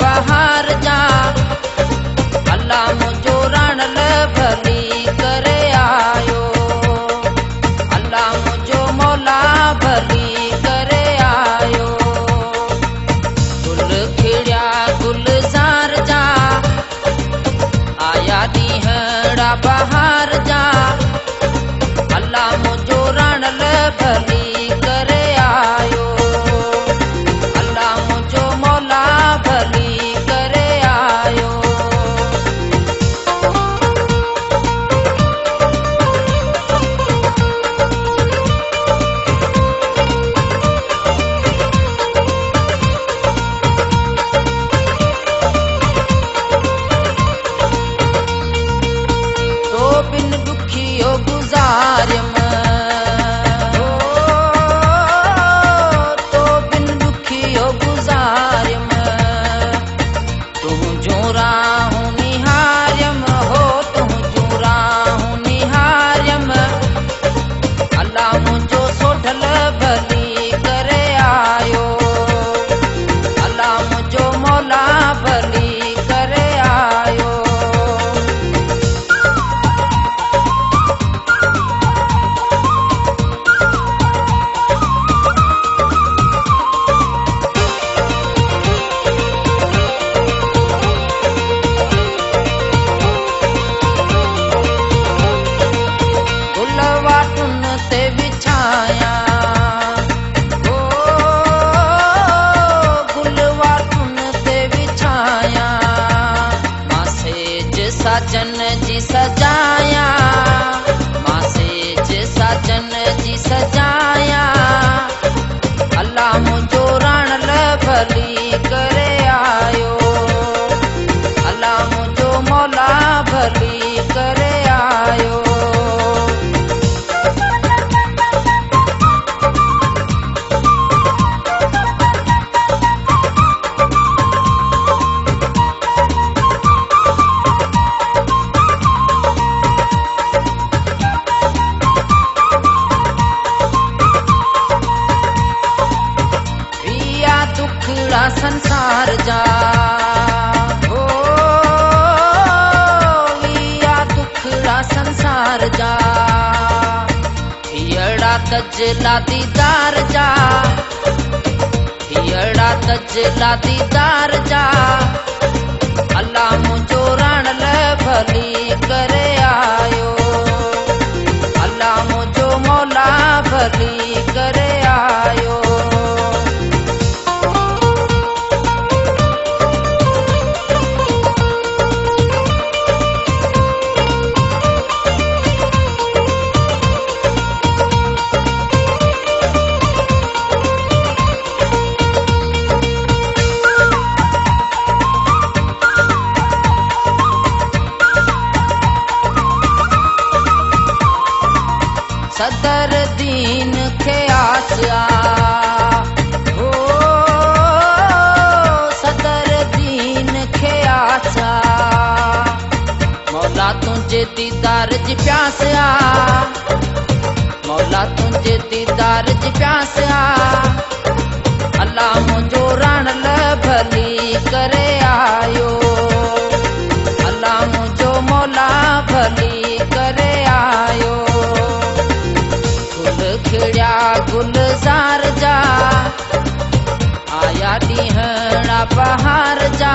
बहार जा अल्लाह मुझो रणल भली करे आयो अल्लाह मुझो मौला भली करे आयो गुल खिड़िया गुलजार जा आया ॾींहड़ा बहार जा अल्लाह मुझो रणल भली करे आयो अल्लाह मुझो मौला भली करे आयो तो बिन दुखियो गुजारियम तो बिन दुखियो गुजारियम तू जो राहूं निहारियम हो तू जो राहूं निहारियम अल्लाह मुझो सोढल भली करे आयो अल्लाह मुझो मौला भली करे आयो गुलवाटुन ते विछाया ओ गुलवाटुन ते विछाया मां सेज साजन जी सजाया मां सेज साजन जी सजाया अल्लाह मुझो रणल भली करे आयो अल्लाह मुझो मौला भली करे आयो रिया दुखड़ा संसार जा ओ रिया दुखड़ा संसार जा हियड़ा तजला दीदार जा हियड़ा तजला दीदार जा अल्लाह मुझो रणल भली करे आयो अल्लाह मुझो मौला भली करे आयो सदर दीन खे आसिया ओ सदर दीन खे आसिया मौला तुझे दीदार जी प्यासिया मौला तुझे दीदार जी प्यासिया अल्लाह मुझो रणल भली करे आयो अल्लाह मुझो मौला भली करे आयो खिड़िया गुलजार जा आया ॾींहड़ा बहार जा